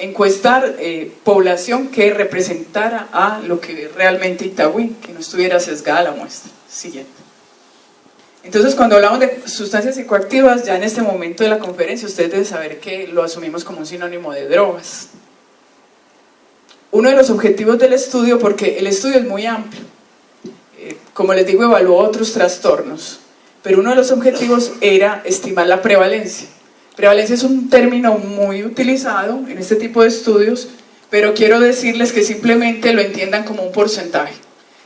encuestar población que representara a lo que realmente Itagüí, que no estuviera sesgada la muestra. Siguiente. Entonces, cuando hablamos de sustancias psicoactivas, ya en este momento de la conferencia, ustedes deben saber que lo asumimos como un sinónimo de drogas. Uno de los objetivos del estudio, porque el estudio es muy amplio, como les digo, evaluó otros trastornos, pero uno de los objetivos era estimar la prevalencia. Prevalencia es un término muy utilizado en este tipo de estudios, pero quiero decirles que simplemente lo entiendan como un porcentaje.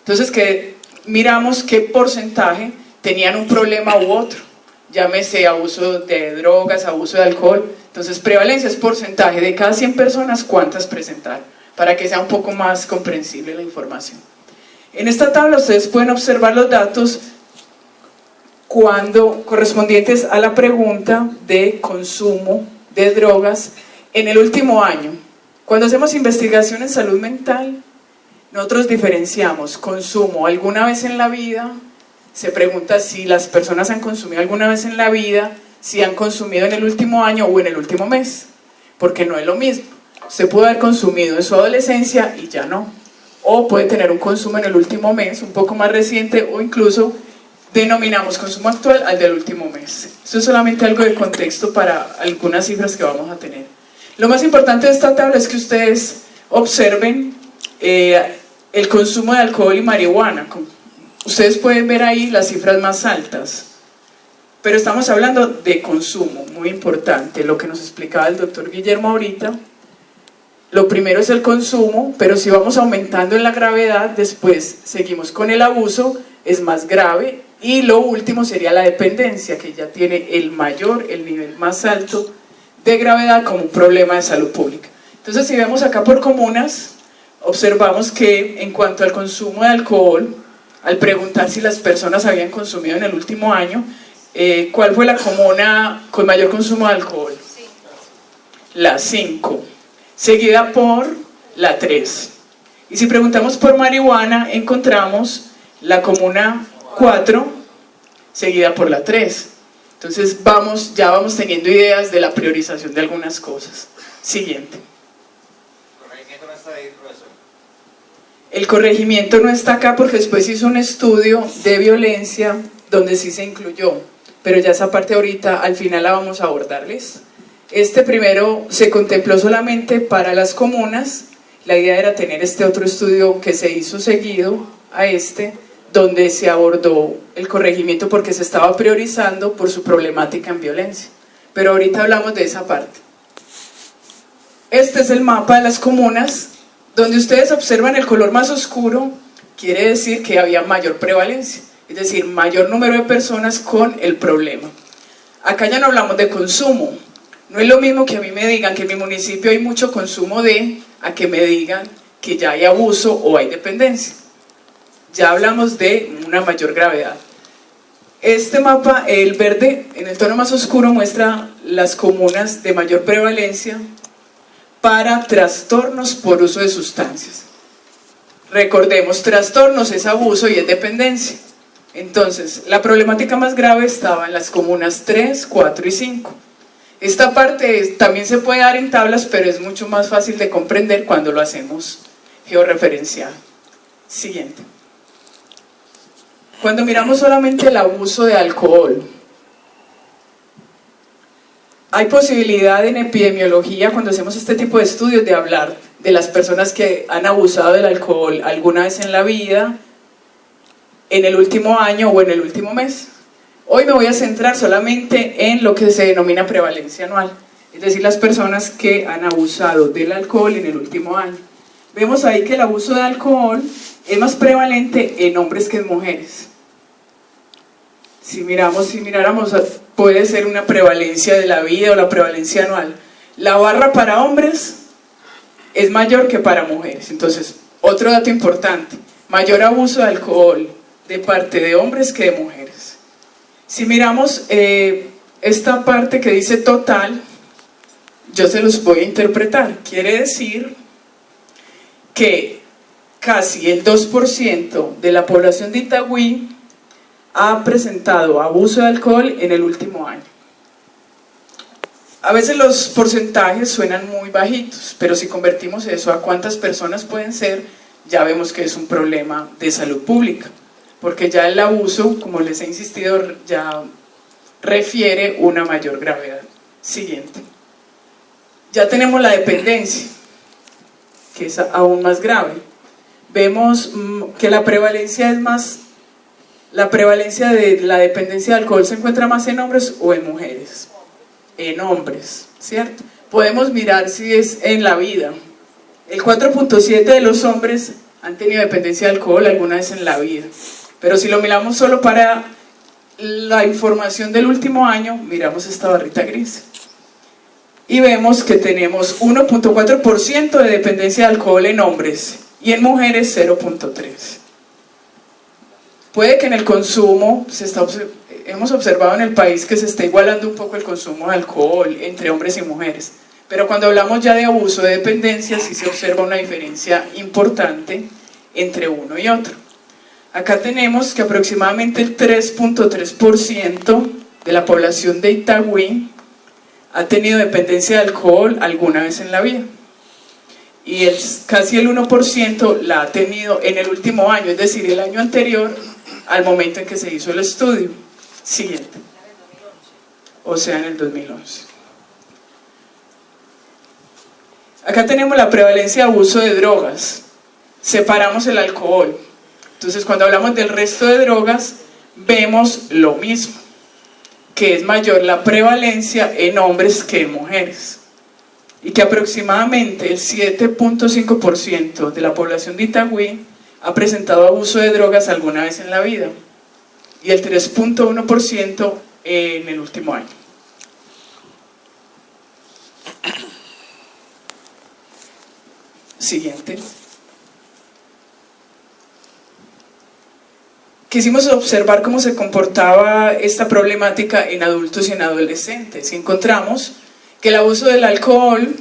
Entonces, que miramos qué porcentaje tenían un problema u otro, llámese abuso de drogas, abuso de alcohol. Entonces, prevalencia es porcentaje de cada 100 personas, cuántas presentaron, para que sea un poco más comprensible la información. En esta tabla ustedes pueden observar los datos correspondientes a la pregunta de consumo de drogas en el último año. Cuando hacemos investigación en salud mental, nosotros diferenciamos consumo alguna vez en la vida. Se pregunta si las personas han consumido alguna vez en la vida, si han consumido en el último año o en el último mes, porque no es lo mismo. Usted puede haber consumido en su adolescencia y ya no, o puede tener un consumo en el último mes, un poco más reciente, o incluso denominamos consumo actual al del último mes. Esto es solamente algo de contexto para algunas cifras que vamos a tener. Lo más importante de esta tabla es que ustedes observen el consumo de alcohol y marihuana. Ustedes pueden ver ahí las cifras más altas, pero estamos hablando de consumo, muy importante, lo que nos explicaba el doctor Guillermo ahorita. Lo primero es el consumo, pero si vamos aumentando en la gravedad, después seguimos con el abuso, es más grave, y lo último sería la dependencia, que ya tiene el nivel más alto de gravedad como un problema de salud pública. Entonces, si vemos acá por comunas, observamos que en cuanto al consumo de alcohol, al preguntar si las personas habían consumido en el último año, ¿cuál fue la comuna con mayor consumo de alcohol? Sí. La 5, seguida por la 3. Y si preguntamos por marihuana, encontramos la comuna 4, seguida por la 3. Entonces ya vamos teniendo ideas de la priorización de algunas cosas. Siguiente. El corregimiento no está acá porque después hizo un estudio de violencia donde sí se incluyó, pero ya esa parte ahorita al final la vamos a abordarles. Este primero se contempló solamente para las comunas. La idea era tener este otro estudio que se hizo seguido a donde se abordó el corregimiento porque se estaba priorizando por su problemática en violencia, pero ahorita hablamos de esa parte. Este es el mapa de las comunas. Donde ustedes observan el color más oscuro, quiere decir que había mayor prevalencia, es decir, mayor número de personas con el problema. Acá ya no hablamos de consumo. No es lo mismo que a mí me digan que en mi municipio hay mucho consumo a que me digan que ya hay abuso o hay dependencia. Ya hablamos de una mayor gravedad. Este mapa, el verde, en el tono más oscuro, muestra las comunas de mayor prevalencia para trastornos por uso de sustancias. Recordemos, trastornos es abuso y es dependencia. Entonces, la problemática más grave estaba en las comunas 3, 4 y 5. Esta parte también se puede dar en tablas, pero es mucho más fácil de comprender cuando lo hacemos georreferenciado. Siguiente. Cuando miramos solamente el abuso de alcohol, hay posibilidad en epidemiología, cuando hacemos este tipo de estudios, de hablar de las personas que han abusado del alcohol alguna vez en la vida, en el último año o en el último mes. Hoy me voy a centrar solamente en lo que se denomina prevalencia anual, es decir, las personas que han abusado del alcohol en el último año. Vemos ahí que el abuso de alcohol es más prevalente en hombres que en mujeres. Si miráramos, puede ser una prevalencia de la vida o la prevalencia anual. La barra para hombres es mayor que para mujeres. Entonces, otro dato importante, mayor abuso de alcohol de parte de hombres que de mujeres. Si miramos esta parte que dice total, yo se los voy a interpretar. Quiere decir que casi el 2% de la población de Itagüí ha presentado abuso de alcohol en el último año. A veces los porcentajes suenan muy bajitos, pero si convertimos eso a cuántas personas pueden ser, ya vemos que es un problema de salud pública, porque ya el abuso, como les he insistido, ya refiere una mayor gravedad. Siguiente. Ya tenemos la dependencia, que es aún más grave. Vemos que la prevalencia de la dependencia de alcohol se encuentra más en hombres o en mujeres. En hombres, ¿cierto? Podemos mirar si es en la vida. El 4.7 de los hombres han tenido dependencia de alcohol alguna vez en la vida, pero si lo miramos solo para la información del último año, miramos esta barrita gris y vemos que tenemos 1.4% de dependencia de alcohol en hombres y en mujeres 0.3%. Puede que en el consumo hemos observado en el país que se está igualando un poco el consumo de alcohol entre hombres y mujeres, pero cuando hablamos ya de abuso de dependencia sí se observa una diferencia importante entre uno y otro. Acá tenemos que aproximadamente el 3.3% de la población de Itagüí ha tenido dependencia de alcohol alguna vez en la vida y casi el 1% la ha tenido en el último año, es decir, el año anterior al momento en que se hizo el estudio. Siguiente. O sea, en el 2011. Acá tenemos la prevalencia de abuso de drogas. Separamos el alcohol. Entonces, cuando hablamos del resto de drogas, vemos lo mismo, que es mayor la prevalencia en hombres que en mujeres. Y que aproximadamente el 7.5% de la población de Itagüí ha presentado abuso de drogas alguna vez en la vida. Y el 3.1% en el último año. Siguiente. Quisimos observar cómo se comportaba esta problemática en adultos y en adolescentes. Y encontramos que el abuso del alcohol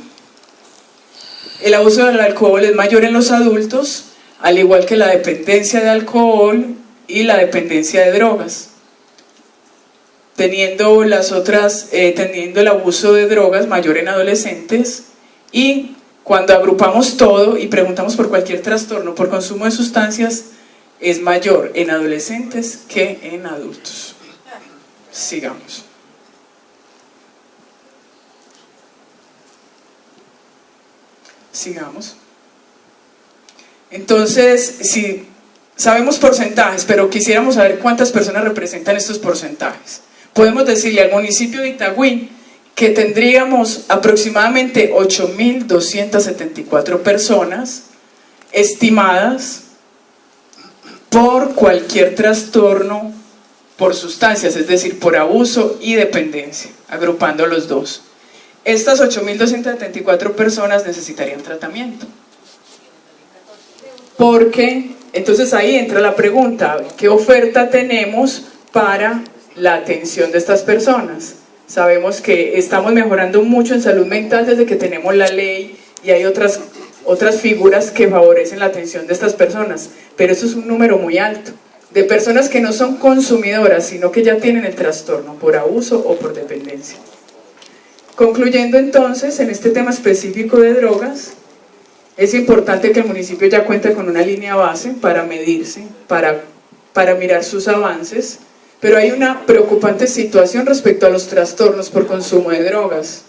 es mayor en los adultos, al igual que la dependencia de alcohol y la dependencia de drogas, teniendo el abuso de drogas mayor en adolescentes, y cuando agrupamos todo y preguntamos por cualquier trastorno por consumo de sustancias, es mayor en adolescentes que en adultos. Sigamos. Sigamos. Entonces, si sabemos porcentajes, pero quisiéramos saber cuántas personas representan estos porcentajes, podemos decirle al municipio de Itagüí que tendríamos aproximadamente 8.274 personas estimadas por cualquier trastorno por sustancias, es decir, por abuso y dependencia, agrupando los dos. Estas 8.274 personas necesitarían tratamiento. Porque, entonces ahí entra la pregunta, ¿qué oferta tenemos para la atención de estas personas? Sabemos que estamos mejorando mucho en salud mental desde que tenemos la ley y hay otras figuras que favorecen la atención de estas personas, pero eso es un número muy alto, de personas que no son consumidoras, sino que ya tienen el trastorno por abuso o por dependencia. Concluyendo entonces, en este tema específico de drogas, es importante que el municipio ya cuente con una línea base para medirse, para mirar sus avances, pero hay una preocupante situación respecto a los trastornos por consumo de drogas.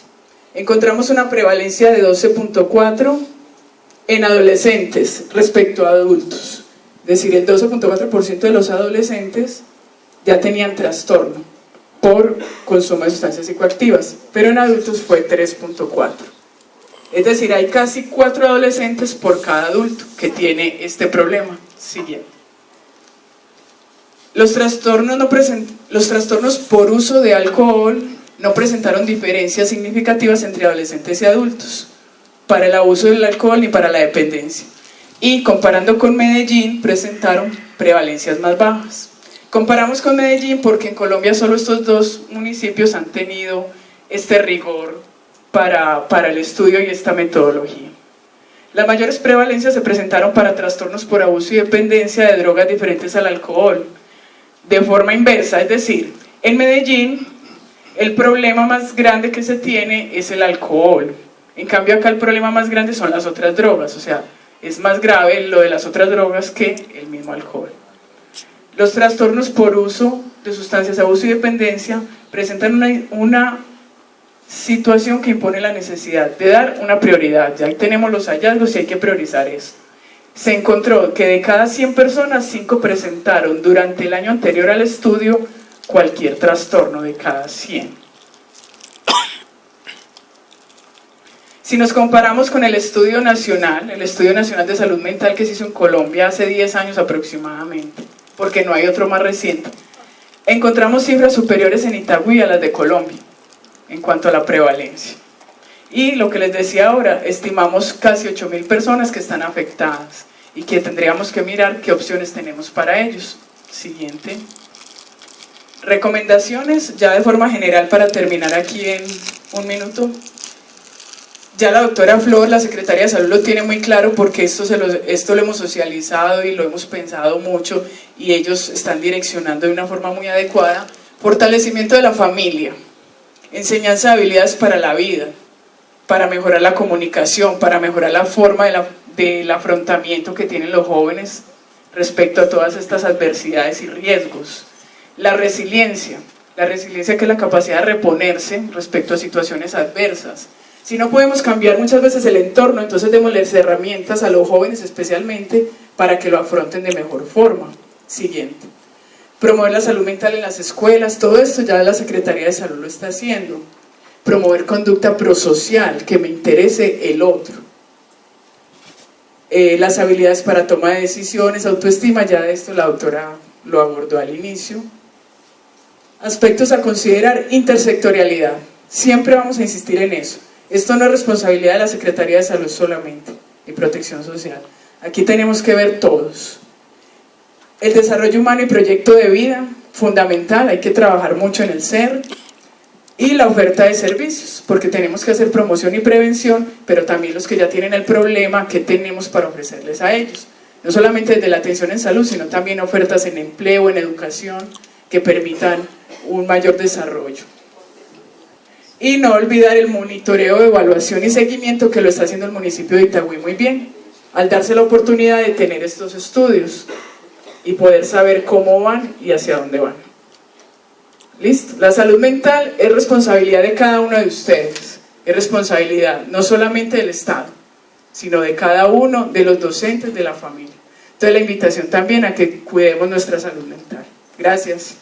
Encontramos una prevalencia de 12.4 en adolescentes respecto a adultos, es decir, el 12.4% de los adolescentes ya tenían trastorno por consumo de sustancias psicoactivas, pero en adultos fue 3.4%. Es decir, hay casi 4 adolescentes por cada adulto que tiene este problema. Siguiente. Los trastornos por uso de alcohol no presentaron diferencias significativas entre adolescentes y adultos para el abuso del alcohol ni para la dependencia. Y comparando con Medellín, presentaron prevalencias más bajas. Comparamos con Medellín porque en Colombia solo estos dos municipios han tenido este rigor para el estudio y esta metodología. Las mayores prevalencias se presentaron para trastornos por abuso y dependencia de drogas diferentes al alcohol, de forma inversa, es decir, en Medellín el problema más grande que se tiene es el alcohol. En cambio acá el problema más grande son las otras drogas, o sea, es más grave lo de las otras drogas que el mismo alcohol. Los trastornos por uso de sustancias, abuso y dependencia presentan una situación que impone la necesidad de dar una prioridad. Ya tenemos los hallazgos y hay que priorizar esto. Se encontró que de cada 100 personas, 5 presentaron durante el año anterior al estudio cualquier trastorno de cada 100. Si nos comparamos con el Estudio Nacional de Salud Mental que se hizo en Colombia hace 10 años aproximadamente, porque no hay otro más reciente, encontramos cifras superiores en Itagüí a las de Colombia, en cuanto a la prevalencia. Y lo que les decía ahora, estimamos casi 8.000 personas que están afectadas y que tendríamos que mirar qué opciones tenemos para ellos. Siguiente. Recomendaciones, ya de forma general para terminar aquí en un minuto. Ya la doctora Flor, la secretaria de Salud, lo tiene muy claro porque esto lo hemos socializado y lo hemos pensado mucho y ellos están direccionando de una forma muy adecuada. Fortalecimiento de la familia, enseñanza de habilidades para la vida, para mejorar la comunicación, para mejorar la forma del afrontamiento que tienen los jóvenes respecto a todas estas adversidades y riesgos. La resiliencia que es la capacidad de reponerse respecto a situaciones adversas. Si no podemos cambiar muchas veces el entorno, entonces démosles herramientas a los jóvenes especialmente para que lo afronten de mejor forma. Siguiente. Promover la salud mental en las escuelas, todo esto ya la Secretaría de Salud lo está haciendo. Promover conducta prosocial, que me interese el otro. Las habilidades para toma de decisiones, autoestima, ya de esto la doctora lo abordó al inicio. Aspectos a considerar, intersectorialidad. Siempre vamos a insistir en eso. Esto no es responsabilidad de la Secretaría de Salud solamente y Protección Social. Aquí tenemos que ver todos. El desarrollo humano y proyecto de vida, fundamental, hay que trabajar mucho en el ser. Y la oferta de servicios, porque tenemos que hacer promoción y prevención, pero también los que ya tienen el problema, ¿qué tenemos para ofrecerles a ellos? No solamente desde la atención en salud, sino también ofertas en empleo, en educación, que permitan un mayor desarrollo. Y no olvidar el monitoreo, evaluación y seguimiento que lo está haciendo el municipio de Itagüí muy bien, al darse la oportunidad de tener estos estudios y poder saber cómo van y hacia dónde van. ¿Listo? La salud mental es responsabilidad de cada uno de ustedes, es responsabilidad no solamente del Estado, sino de cada uno de los docentes de la familia. Entonces la invitación también a que cuidemos nuestra salud mental. Gracias.